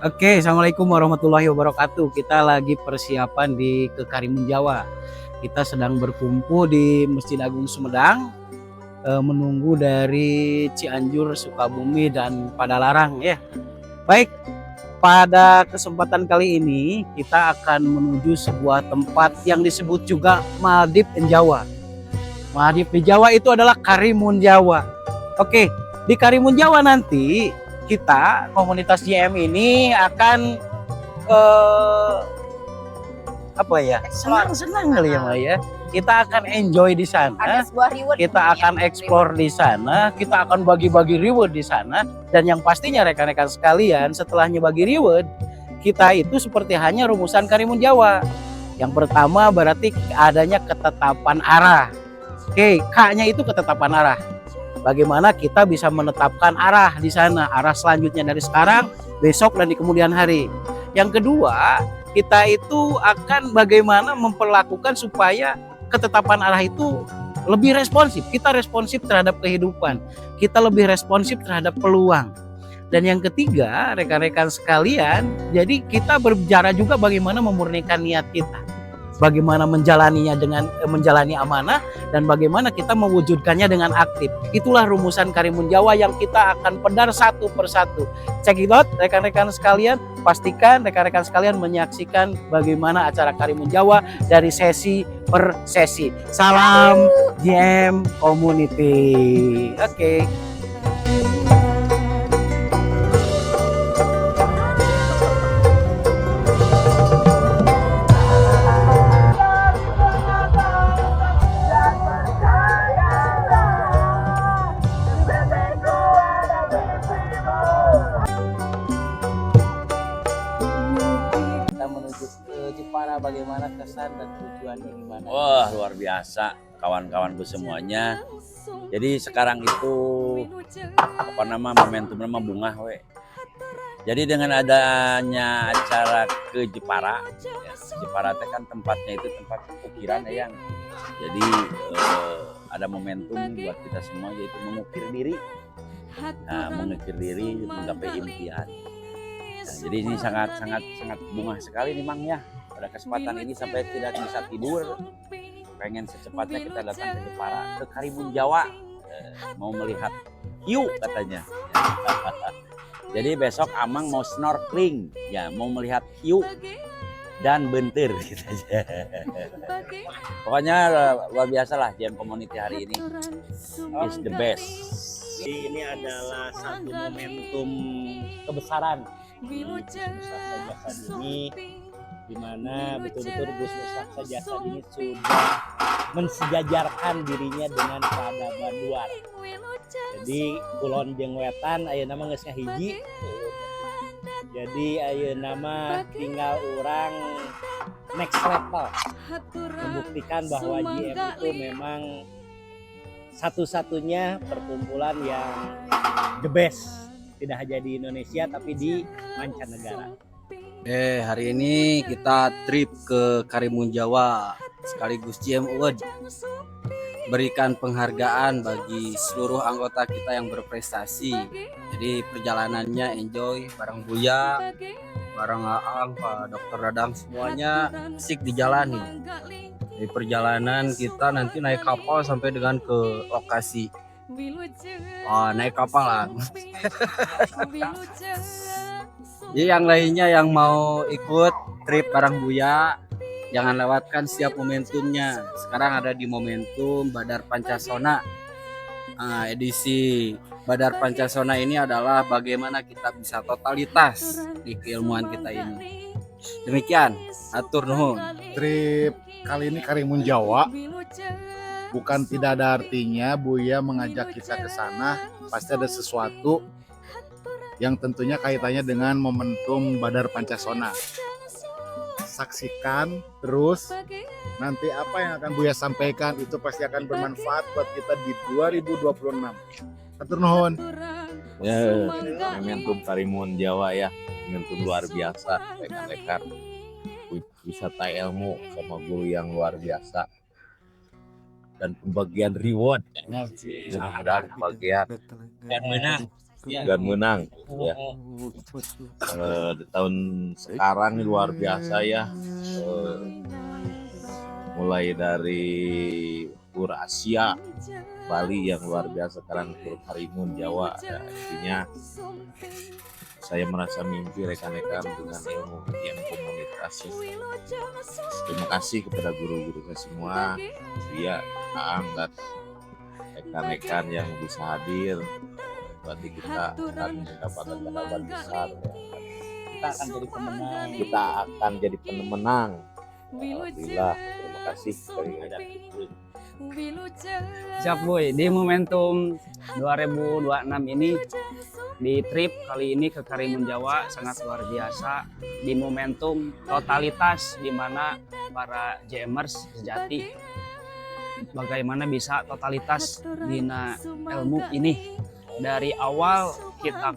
Oke, assalamualaikum warahmatullahi wabarakatuh. Kita lagi persiapan di ke Karimun Jawa. Kita sedang berkumpul di Masjid Agung Sumedang, menunggu dari Cianjur, Sukabumi, dan Padalarang ya. Baik, pada kesempatan kali ini kita akan menuju sebuah tempat yang disebut juga Maldip Jawa. Maldip di Jawa itu adalah Karimun Jawa. Oke, di Karimun Jawa nanti kita komunitas JM ini akan eh, apa ya, senang-senang kali ya Maya. Kita akan enjoy di sana, kita akan explore di sana, kita akan bagi-bagi reward di sana, dan yang pastinya rekan-rekan sekalian setelahnya bagi reward, kita itu seperti hanya rumusan Karimun Jawa. Yang pertama berarti adanya ketetapan arah. Oke, K-nya itu ketetapan arah. Bagaimana kita bisa menetapkan arah di sana, arah selanjutnya dari sekarang, besok, dan di kemudian hari. Yang kedua, kita itu akan bagaimana memperlakukan supaya ketetapan arah itu lebih responsif. Kita responsif terhadap kehidupan, kita lebih responsif terhadap peluang. Dan yang ketiga, rekan-rekan sekalian, jadi kita berbicara juga bagaimana memurnikan niat kita, bagaimana menjalaninya dengan menjalani amanah, dan bagaimana kita mewujudkannya dengan aktif. Itulah rumusan Karimun Jawa yang kita akan pedar satu persatu. Check it out rekan-rekan sekalian, pastikan rekan-rekan sekalian menyaksikan bagaimana acara Karimun Jawa dari sesi per sesi. Salam JM Community. Oke. Kita menuju ke Jepara, bagaimana kesan dan tujuannya gimana? Wah, luar biasa kawan-kawanku semuanya. Jadi sekarang itu momentum bunga we. Jadi dengan adanya acara ke Jepara, ya, Jepara itu kan tempatnya itu tempat ukiran ya yang. Jadi ada momentum buat kita semua yaitu mengukir diri. Nah, mengukir diri menggapai impian. Nah, jadi ini sangat bunga sekali nih Mang ya. Pada kesempatan ini sampai tidak bisa tidur, pengen secepatnya kita datang ke Jepara, ke Karimun Jawa, mau melihat hiu katanya. Jadi besok Amang mau snorkeling, ya mau melihat hiu dan bentir gitu aja. Pokoknya luar biasa lah JM Community hari ini is the best. Ini adalah satu momentum kebesaran di Mustaksa Jasa Dini, di mana betul-betul Bus Mustaksa Jasa Dini sudah mensejajarkan dirinya dengan peradaban luar. Jadi kulon jeung wetan ayeuna mah geus ngahiji. Jadi ayeuna mah tinggal orang next level membuktikan bahwa JM itu memang satu-satunya perkumpulan yang the best, tidak hanya di Indonesia tapi di mancanegara. Hari ini kita trip ke Karimun Jawa sekaligus JM Award, berikan penghargaan bagi seluruh anggota kita yang berprestasi. Jadi perjalanannya enjoy bareng Buya, bareng Aang, Pak Dokter Dadang, semuanya asik dijalani. Di perjalanan kita nanti naik kapal sampai dengan ke lokasi. Naik kapal lah. Jadi yang lainnya yang mau ikut trip bareng Buya, jangan lewatkan setiap momentumnya. Sekarang ada di momentum Badar Pancasona. Edisi Badar Pancasona ini adalah bagaimana kita bisa totalitas di keilmuan kita ini. Demikian, atur nuhun. Trip kali ini Karimun Jawa bukan tidak ada artinya Buya mengajak kita ke sana, pasti ada sesuatu yang tentunya kaitannya dengan momentum Badar Pancasona. Saksikan terus, nanti apa yang akan Buya sampaikan itu pasti akan bermanfaat buat kita di 2026. Atur nuhun. Ya, momentum Karimun Jawa ya, momentum luar biasa, rekan-rekan. Wisata ilmu sama guru yang luar biasa dan pembagian reward. Mudah-mudahan bagian yang menang dan menang ya. Di tahun sekarang ini luar biasa ya. Mulai dari Tour Asia Bali yang luar biasa, sekarang Tour Karimun Jawa ya. Intinya saya merasa mimpi rekan-rekan dengan ilmu yang komunitas ya. Terima kasih kepada guru-guru saya semua, dia Aang dan rekan-rekan yang bisa hadir. Berarti kita akan mendapatkan pendapat besar ya. Kita akan jadi pemenang. Kita akan jadi pemenang. Alhamdulillah, terima kasih dari Siap Boy, di momentum 2026 ini di trip kali ini ke Karimun Jawa sangat luar biasa. Di momentum totalitas di mana para JMers sejati bagaimana bisa totalitas dina ilmu ini. Dari awal kita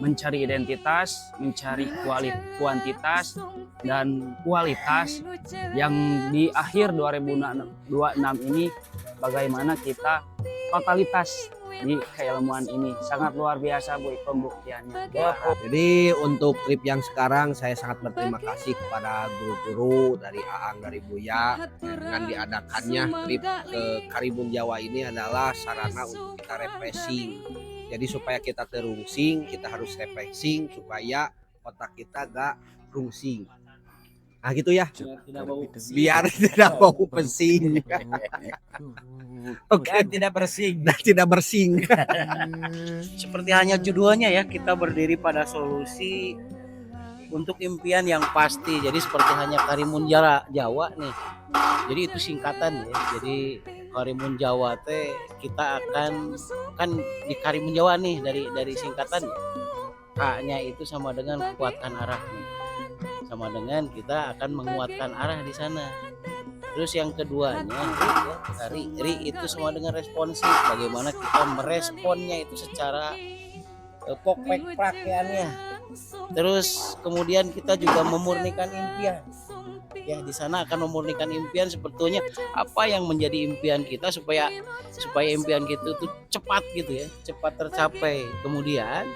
mencari identitas, mencari kuantitas dan kualitas, yang di akhir 2026 ini bagaimana kita totalitas di keilmuan ini. Sangat luar biasa Boy pembuktiannya. Jadi untuk trip yang sekarang saya sangat berterima kasih kepada guru-guru dari Aang, dari Buya, dengan diadakannya trip ke Karimun Jawa ini adalah sarana untuk kita refreshing. Jadi supaya kita terungsing, kita harus refreshing supaya otak kita gak rungsing. Ah gitu ya. Biar tidak bau pesing. Oke, Tidak bersing. dan tidak bersing. Seperti hanya judulnya ya, kita berdiri pada solusi untuk impian yang pasti. Jadi seperti hanya Karimun Jawa nih. Jadi itu singkatan ya. Jadi Karimun Jawa teh kita akan kan di Karimun Jawa nih dari singkatan ya. K-nya itu sama dengan kuatkan arah nih. Sama dengan kita akan menguatkan arah di sana. Terus yang keduanya ri itu sama dengan responsif. Bagaimana kita meresponnya itu secara pokpek prakeannya. Terus kemudian kita juga memurnikan impian. Ya di sana akan memurnikan impian sebetulnya apa yang menjadi impian kita supaya impian kita itu cepat gitu ya, cepat tercapai. Kemudian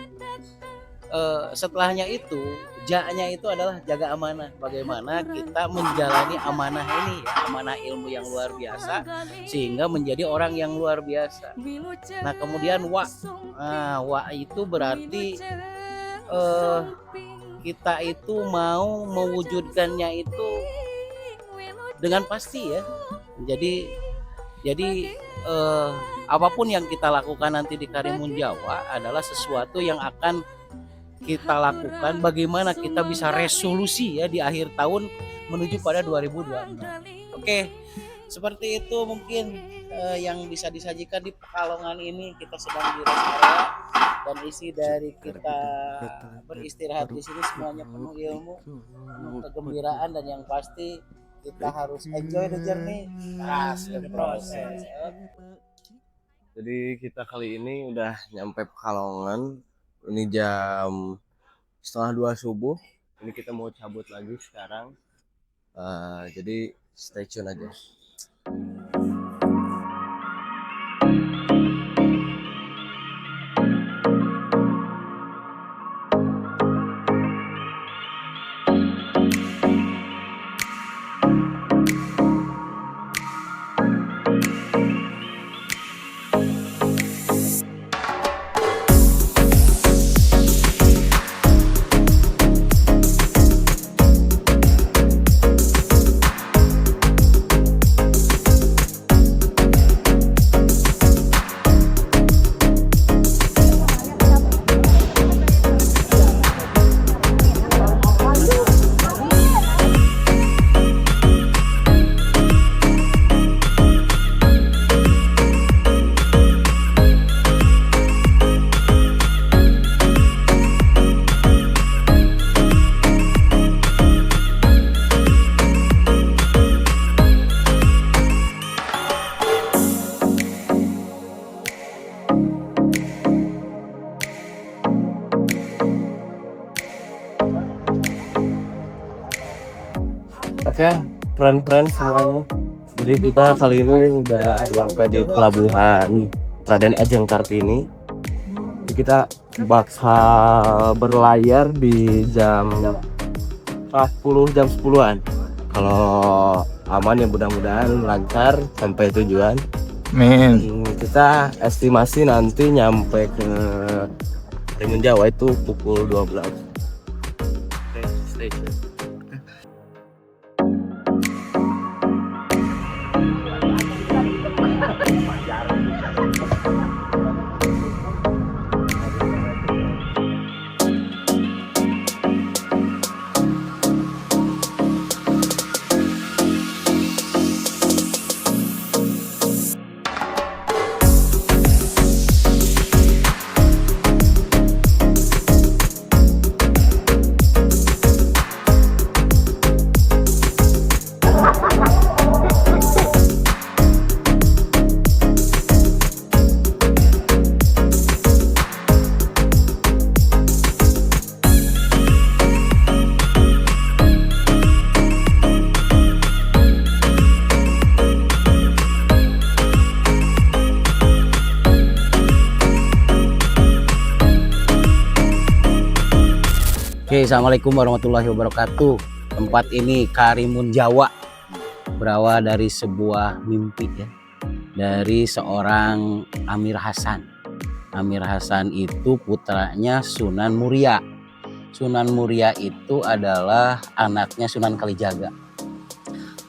setelahnya itu ja-nya itu adalah jaga amanah. Bagaimana kita menjalani amanah ini ya, amanah ilmu yang luar biasa sehingga menjadi orang yang luar biasa. Nah kemudian wa itu berarti kita itu mau mewujudkannya itu dengan pasti ya. Jadi apapun yang kita lakukan nanti di Karimun Jawa adalah sesuatu yang akan kita lakukan bagaimana kita bisa resolusi ya di akhir tahun menuju pada 2026. Oke, seperti itu mungkin yang bisa disajikan di Pekalongan ini. Kita sedang di rest area dan isi dari kita beristirahat di sini semuanya penuh ilmu, penuh kegembiraan, dan yang pasti kita harus enjoy the journey, trust the process. Jadi kita kali ini udah nyampe Pekalongan. Ini jam 1:30 subuh. Ini kita mau cabut lagi sekarang. Jadi stay tune aja. Oke, friend-friend semuanya. Jadi kita kali ini udah sampai di pelabuhan Raden Ajeng Kartini. Kita bakal berlayar di jam 10 jam 10-an. Kalau aman ya mudah-mudahan lancar sampai tujuan. Kita estimasi nanti nyampe ke Karimun Jawa itu pukul 12. Stay safe. Oke, assalamualaikum warahmatullahi wabarakatuh. Tempat ini Karimun Jawa, berawal dari sebuah mimpi ya, dari seorang Amir Hasan. Amir Hasan itu putranya Sunan Muria. Sunan Muria itu adalah anaknya Sunan Kalijaga.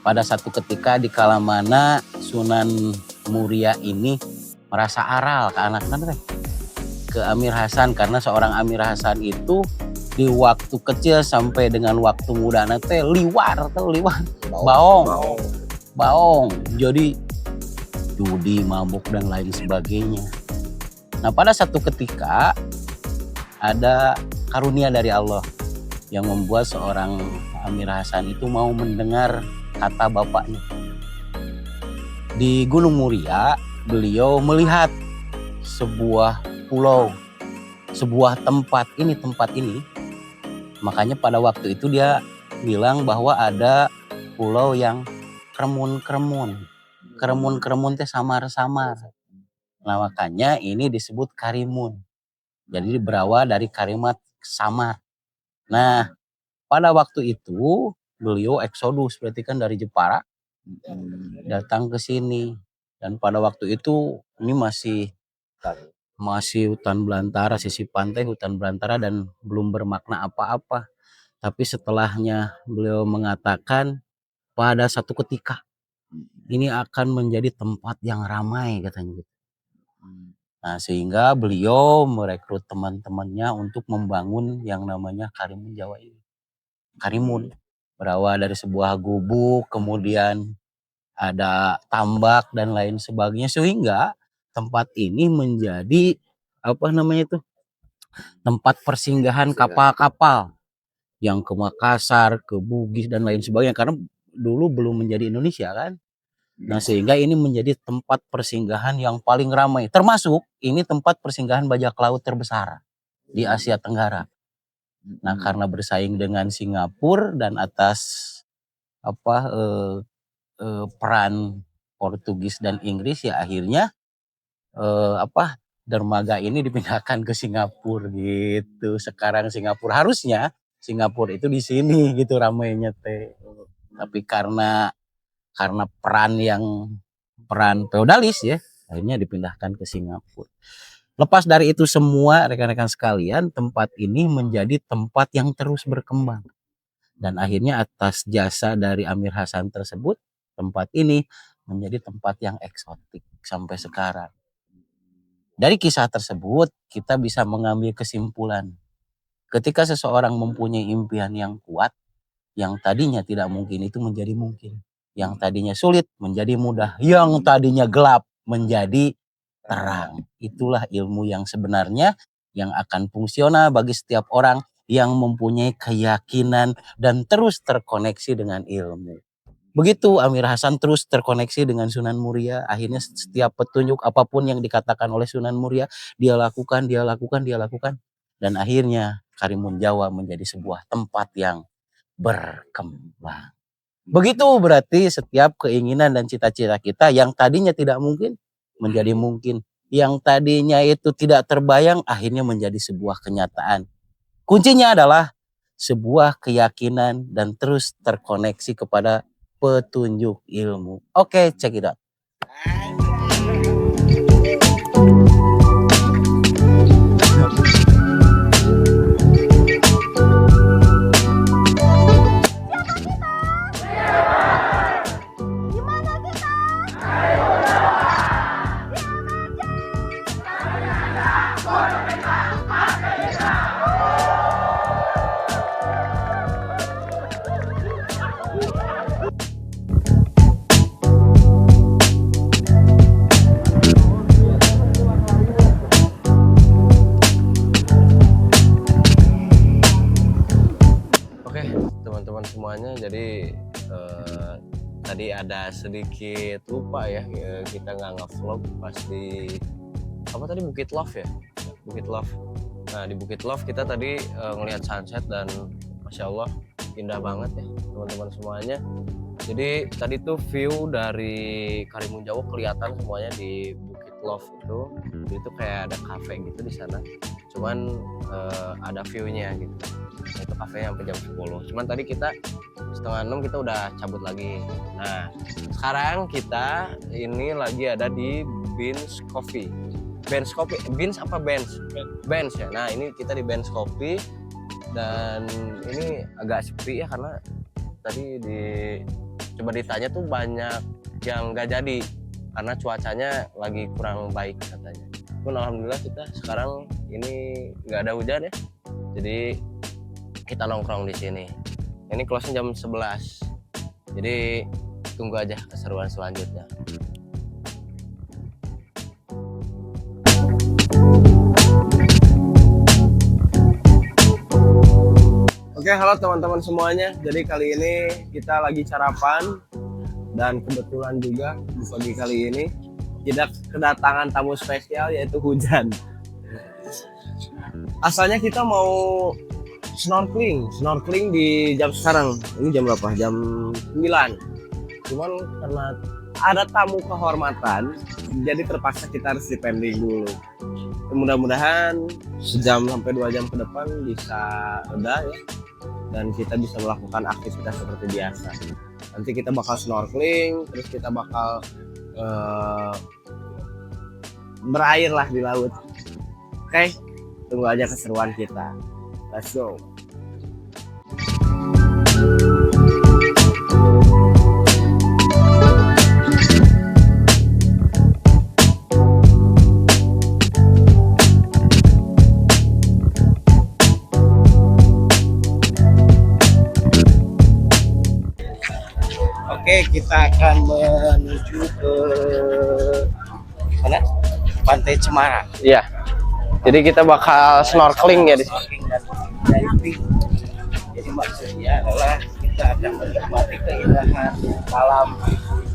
Pada satu ketika di kala mana Sunan Muria ini merasa aral ke anak-anak ke Amir Hasan, karena seorang Amir Hasan itu di waktu kecil sampai dengan waktu muda nanti liwar, baong, jadi judi, mabuk dan lain sebagainya. Nah, pada satu ketika ada karunia dari Allah yang membuat seorang Amir Hasan itu mau mendengar kata bapaknya. Di Gunung Muria, beliau melihat sebuah pulau, sebuah tempat ini. Makanya pada waktu itu dia bilang bahwa ada pulau yang kremun-kremun. Kremun-kremun teh samar-samar. Nah, makanya ini disebut Karimun. Jadi berawal dari kalimat samar. Nah, pada waktu itu beliau eksodus, berarti kan dari Jepara datang ke sini. Dan pada waktu itu ini masih hutan belantara, sisi pantai hutan belantara dan belum bermakna apa-apa. Tapi setelahnya beliau mengatakan pada satu ketika ini akan menjadi tempat yang ramai katanya. Nah, sehingga beliau merekrut teman-temannya untuk membangun yang namanya Karimun Jawa ini. Karimun berawal dari sebuah gubuk, kemudian ada tambak dan lain sebagainya, sehingga tempat ini menjadi tempat persinggahan kapal-kapal yang ke Makassar, ke Bugis dan lain sebagainya, karena dulu belum menjadi Indonesia kan. Nah, sehingga ini menjadi tempat persinggahan yang paling ramai, termasuk ini tempat persinggahan bajak laut terbesar di Asia Tenggara. Nah, karena bersaing dengan Singapura dan atas peran Portugis dan Inggris, ya akhirnya dermaga ini dipindahkan ke Singapura gitu. Sekarang harusnya Singapura itu di sini gitu ramainya teh. Tapi karena peran feodalis ya, akhirnya dipindahkan ke Singapura. Lepas dari itu semua, rekan-rekan sekalian, tempat ini menjadi tempat yang terus berkembang. Dan akhirnya atas jasa dari Amir Hasan tersebut, tempat ini menjadi tempat yang eksotik sampai sekarang. Dari kisah tersebut, kita bisa mengambil kesimpulan. Ketika seseorang mempunyai impian yang kuat, yang tadinya tidak mungkin itu menjadi mungkin. Yang tadinya sulit menjadi mudah. Yang tadinya gelap menjadi terang. Itulah ilmu yang sebenarnya yang akan fungsional bagi setiap orang yang mempunyai keyakinan dan terus terkoneksi dengan ilmu. Begitu Amir Hasan terus terkoneksi dengan Sunan Muria, akhirnya setiap petunjuk apapun yang dikatakan oleh Sunan Muria, dia lakukan. Dan akhirnya Karimun Jawa menjadi sebuah tempat yang berkembang. Begitu berarti setiap keinginan dan cita-cita kita yang tadinya tidak mungkin menjadi mungkin yang tadinya itu tidak terbayang akhirnya menjadi sebuah kenyataan. Kuncinya adalah sebuah keyakinan dan terus terkoneksi kepada petunjuk ilmu. Oke, check it out. Oke, teman-teman semuanya, jadi tadi ada sedikit lupa ya, kita nggak nge-vlog pas di apa tadi, Bukit Love ya, Bukit Love. Nah, di Bukit Love kita tadi ngelihat sunset dan Masya Allah indah banget ya teman-teman semuanya. Jadi tadi tuh view dari Karimun Jawa kelihatan semuanya di Bukit Love itu. Jadi itu kayak ada cafe gitu di sana. Cuman ada view-nya gitu. Nah, itu kafenya sampai jam 10. Cuman tadi kita 5:30 kita udah cabut lagi. Nah, sekarang kita ini lagi ada di Beans Coffee. Beans Coffee, Beans apa Beans? Beans ya. Nah, ini kita di Beans Coffee dan ini agak sepi ya karena tadi coba ditanya tuh banyak yang nggak jadi karena cuacanya lagi kurang baik katanya. Pun alhamdulillah kita sekarang ini nggak ada hujan ya. Jadi kita nongkrong di sini. Ini closing jam 11. Jadi tunggu aja keseruan selanjutnya. Oke, halo teman-teman semuanya. Jadi kali ini kita lagi sarapan dan kebetulan juga di pagi kali ini kita kedatangan tamu spesial yaitu hujan. Asalnya kita mau snorkeling di jam sekarang. Ini jam berapa? Jam 9. Cuman karena ada tamu kehormatan, jadi terpaksa kita harus dipending dulu. Mudah-mudahan sejam sampai 2 jam ke depan bisa reda ya, dan kita bisa melakukan aktivitas seperti biasa. Nanti kita bakal snorkeling, terus kita bakal berair lah di laut. Oke, tunggu aja keseruan kita. Let's go. Oke, kita akan menuju ke mana? Pantai Cemara. Iya. Jadi kita bakal snorkeling ya di sini. Snorkeling dan diving. Jadi maksudnya adalah kita akan menikmati keindahan alam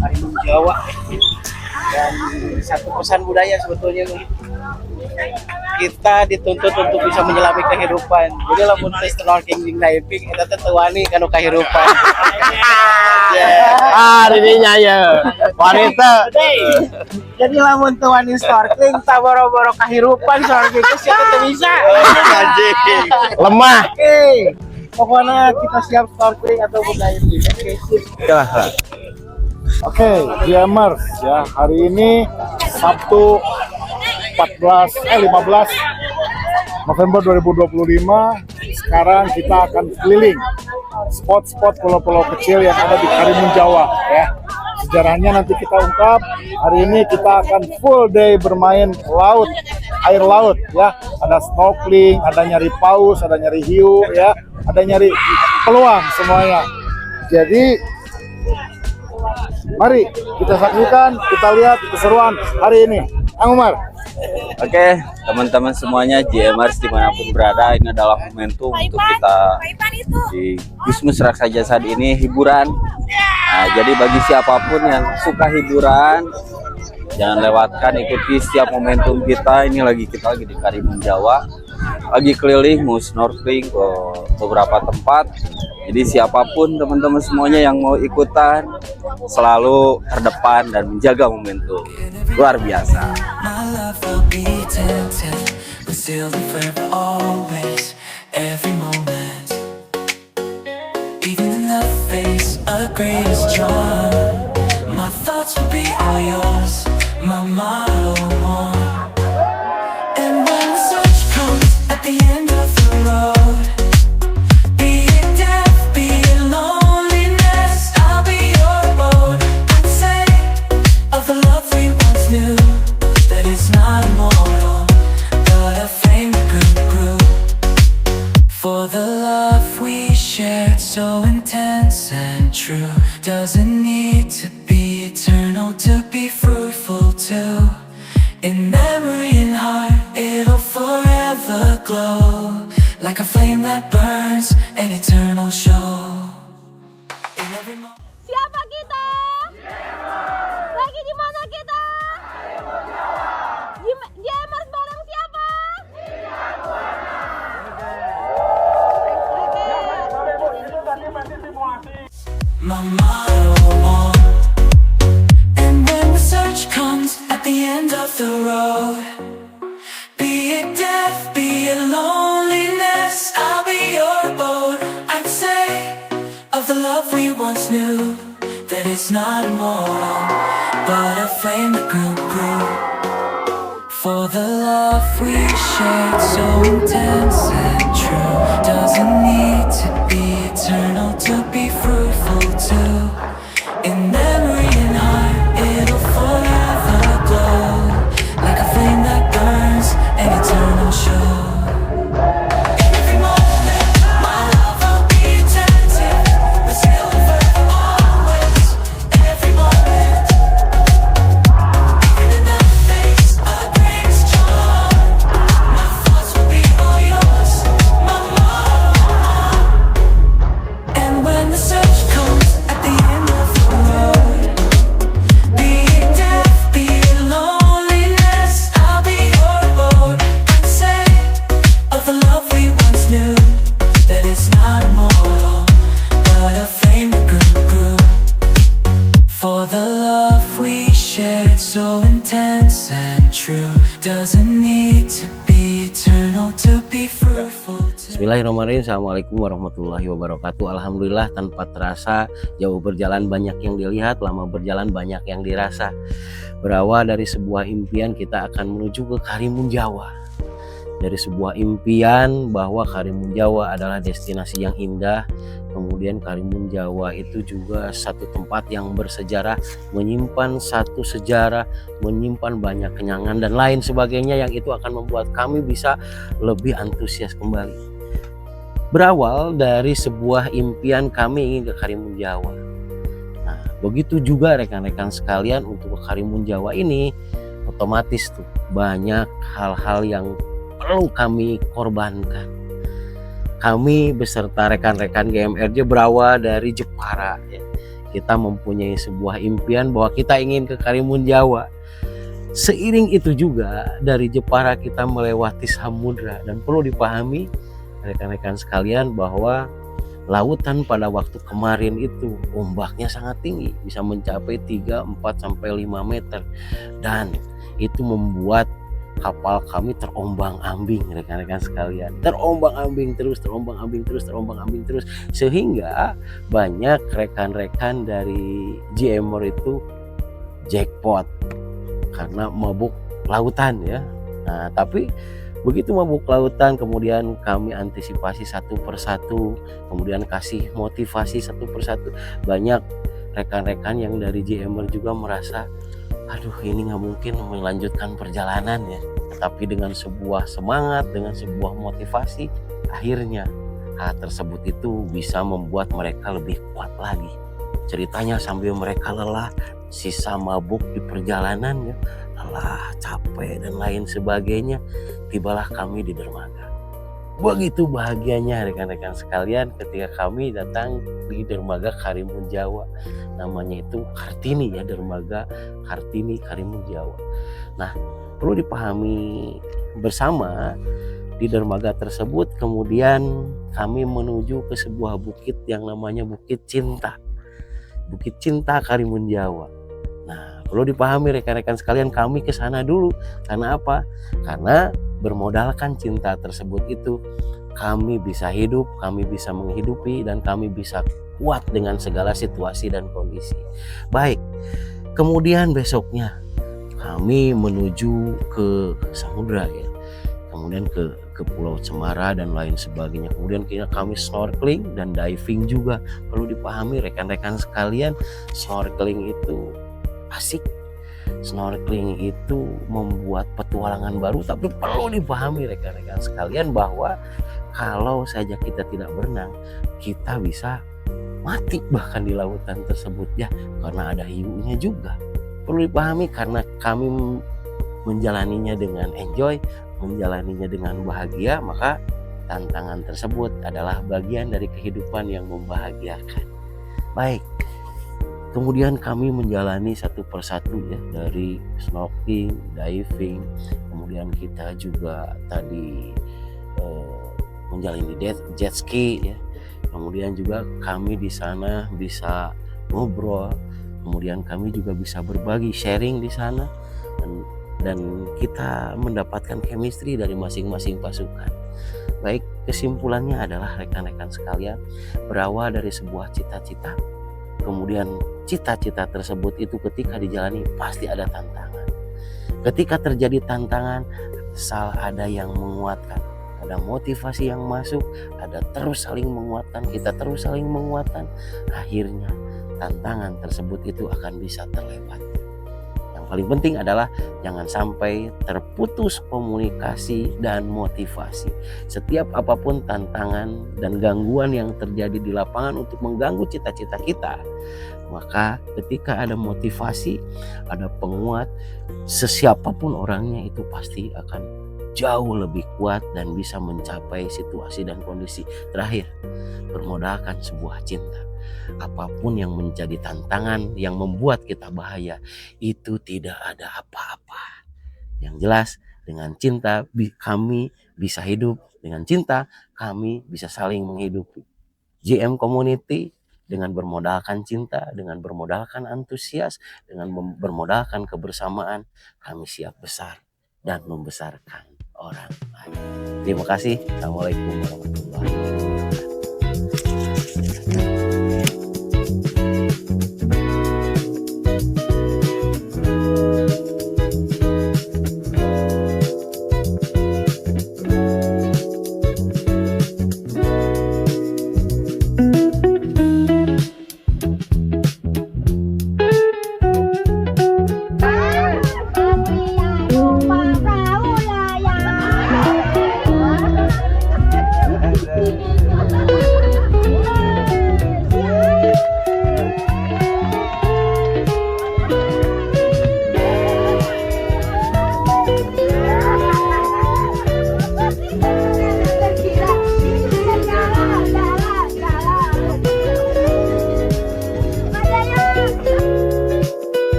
Karimun Jawa. Dan satu pesan budaya sebetulnya kita dituntut untuk bisa menyelami kehidupan. Jadi lamun snorkeling dan diving kita teh wani kanu kehidupan. Dirinya ya. Wanita. Jadi lamun teu wani snorkeling tak boro-boro kahirupan snorkeling teh siapa teu bisa. Lemah. Oke. Pokoknya kita siap snorkeling atau diving. Oke, sip. Oke, Gamers ya, hari ini Sabtu 15 November 2025. Sekarang kita akan keliling spot-spot pulau-pulau kecil yang ada di Karimun Jawa ya. Sejarahnya nanti kita ungkap. Hari ini kita akan full day bermain laut, air laut ya. Ada snorkeling, ada nyari paus, ada nyari hiu ya, ada nyari peluang semuanya. Jadi mari kita saksikan, kita lihat keseruan hari ini. Kang Umar. Oke, teman-teman semuanya, GMers dimanapun berada, ini adalah momentum untuk kita di Gusmus Raksasa Jasa ini hiburan. Nah, jadi bagi siapapun yang suka hiburan, Jangan lewatkan, ikuti setiap momentum kita. Ini kita lagi di Karimun Jawa, lagi keliling mau snorkeling ke beberapa tempat. Jadi siapapun teman-teman semuanya yang mau ikutan selalu terdepan dan menjaga momentum. Luar biasa. For the love we shared, so intense and true, doesn't need to be eternal to be fruitful too. In memory and heart, it'll forever glow, like a flame that burns, an eternal show. In every moment. Siapa kita? Lagi di mana kita? Jammers bareng siapa? My motto, and when the search comes at the end of the road, be it death, be it loneliness, I'll be your boat. I'd say of the love we once knew, that it's not immortal, but a flame that grew. For the love we shared, so intense and true, doesn't need to be eternal to be fruitful too. In memory and heart, it'll forever glow, like a flame that burns, an eternal show. Every moment, my love will be attentive, but still forever always. Every moment, even in the face of the greatest storm, my thoughts will be all yours, my motto. And when the search comes at the end of the road, be it death, be it loneliness, I'll be your boat. I'd say of the love we once knew, that it's not immortal, but a flame that grew. For the love we shared, so intense and true, doesn't need to be eternal to be fruitful too. Bismillahirrahmanirrahim. Assalamualaikum warahmatullahi wabarakatuh. Alhamdulillah, tanpa terasa jauh berjalan banyak yang dilihat, lama berjalan banyak yang dirasa. Berawal dari sebuah impian kita akan menuju ke Karimun Jawa. Dari sebuah impian bahwa Karimun Jawa adalah destinasi yang indah. Kemudian Karimun Jawa itu juga satu tempat yang bersejarah, menyimpan satu sejarah, menyimpan banyak kenyangan dan lain sebagainya yang itu akan membuat kami bisa lebih antusias kembali. Berawal dari sebuah impian kami ingin ke Karimun Jawa. Nah, begitu juga rekan-rekan sekalian, untuk ke Karimun Jawa ini otomatis tuh banyak hal-hal yang perlu kami korbankan. Kami beserta rekan-rekan GMRJ berawal dari Jepara. Kita mempunyai sebuah impian bahwa kita ingin ke Karimun Jawa. Seiring itu juga dari Jepara kita melewati samudra, dan perlu dipahami rekan-rekan sekalian bahwa lautan pada waktu kemarin itu ombaknya sangat tinggi, bisa mencapai 3, 4 sampai 5 meter, dan itu membuat kapal kami terombang-ambing rekan-rekan sekalian, terombang-ambing terus, sehingga banyak rekan-rekan dari GMR itu jackpot karena mabuk lautan ya. Nah, tapi begitu mabuk lautan, kemudian kami antisipasi satu persatu, kemudian kasih motivasi satu persatu. Banyak rekan-rekan yang dari GMR juga merasa, aduh ini nggak mungkin melanjutkan perjalanan ya. Tapi dengan sebuah semangat, dengan sebuah motivasi, akhirnya hal tersebut itu bisa membuat mereka lebih kuat lagi. Ceritanya sambil mereka lelah, sisa mabuk di perjalanan ya, lelah, capek dan lain sebagainya, tibalah kami di dermaga. begitu bahagianya rekan-rekan sekalian ketika kami datang di dermaga Karimun Jawa. Namanya itu Kartini ya, dermaga Kartini Karimun Jawa. Nah, perlu dipahami bersama di dermaga tersebut kemudian kami menuju ke sebuah bukit yang namanya Bukit Cinta. Bukit Cinta Karimun Jawa. Nah, perlu dipahami rekan-rekan sekalian, kami ke sana dulu. Karena apa? Karena bermodalkan cinta tersebut itu kami bisa hidup, kami bisa menghidupi, dan kami bisa kuat dengan segala situasi dan kondisi. Baik, kemudian besoknya kami menuju ke samudra ya. Kemudian ke Pulau Cemara dan lain sebagainya. Kemudian kami snorkeling dan diving juga. Perlu dipahami rekan-rekan sekalian, snorkeling itu asik. Snorkeling itu membuat petualangan baru, tapi perlu dipahami rekan-rekan sekalian bahwa kalau saja kita tidak berenang, kita bisa mati bahkan di lautan tersebut ya, karena ada hiunya juga. Perlu dipahami karena kami menjalaninya dengan enjoy, menjalaninya dengan bahagia, maka tantangan tersebut adalah bagian dari kehidupan yang membahagiakan. Baik, kemudian kami menjalani satu persatu ya, dari snorkeling, diving, kemudian kita juga tadi menjalani jet ski ya. Kemudian juga kami di sana bisa ngobrol, kemudian kami juga bisa berbagi, sharing di sana, dan kita mendapatkan chemistry dari masing-masing pasukan. Baik, kesimpulannya adalah rekan-rekan sekalian, berawal dari sebuah cita-cita, kemudian cita-cita tersebut itu ketika dijalani pasti ada tantangan. Ketika terjadi tantangan, ada yang menguatkan, ada motivasi yang masuk, ada terus saling menguatkan, kita terus saling menguatkan, akhirnya tantangan tersebut itu akan bisa terlewati. Yang paling penting adalah jangan sampai terputus komunikasi dan motivasi. Setiap apapun tantangan dan gangguan yang terjadi di lapangan untuk mengganggu cita-cita kita, maka ketika ada motivasi, ada penguat, sesiapapun orangnya itu pasti akan jauh lebih kuat dan bisa mencapai situasi dan kondisi. Terakhir, bermodalkan sebuah cinta. Apapun yang menjadi tantangan yang membuat kita bahaya, itu tidak ada apa-apa. Yang jelas, dengan cinta kami bisa hidup, dengan cinta kami bisa saling menghidupi. JM Community dengan bermodalkan cinta, dengan bermodalkan antusias, dengan bermodalkan kebersamaan, kami siap besar dan membesarkan orang lain. Terima kasih. Assalamualaikum warahmatullahi wabarakatuh.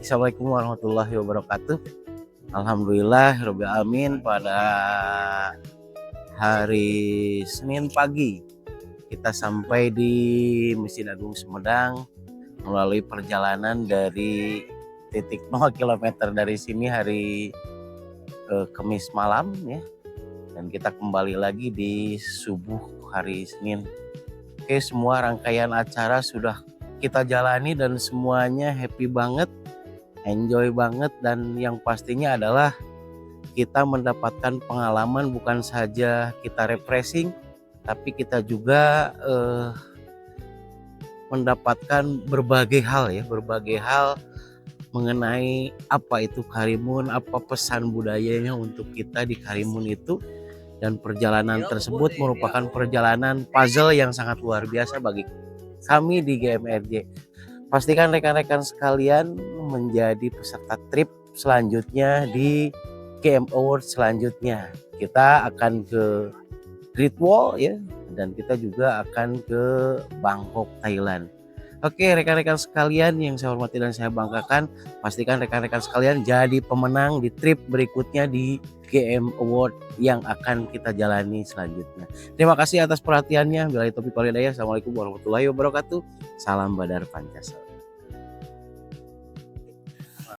Assalamualaikum warahmatullahi wabarakatuh. Alhamdulillah rabbil alamin, pada hari Senin pagi kita sampai di Masjid Agung Sumedang melalui perjalanan dari titik 0 km dari sini hari Kamis malam ya, dan kita kembali lagi di subuh hari Senin. Oke, semua rangkaian acara sudah kita jalani dan semuanya happy banget, enjoy banget, dan yang pastinya adalah kita mendapatkan pengalaman, bukan saja kita refreshing, tapi kita juga mendapatkan berbagai hal mengenai apa itu Karimun, apa pesan budayanya untuk kita di Karimun itu. Dan perjalanan tersebut merupakan perjalanan puzzle yang sangat luar biasa bagi kami di GMRJ. Pastikan rekan-rekan sekalian menjadi peserta trip selanjutnya di GM Award selanjutnya. Kita akan ke Great Wall ya, dan kita juga akan ke Bangkok, Thailand. Oke, rekan-rekan sekalian yang saya hormati dan saya banggakan, pastikan rekan-rekan sekalian jadi pemenang di trip berikutnya di GM Award yang akan kita jalani selanjutnya. Terima kasih atas perhatiannya. Bila itu Assalamualaikum warahmatullahi wabarakatuh. Salam Badar Pancasila.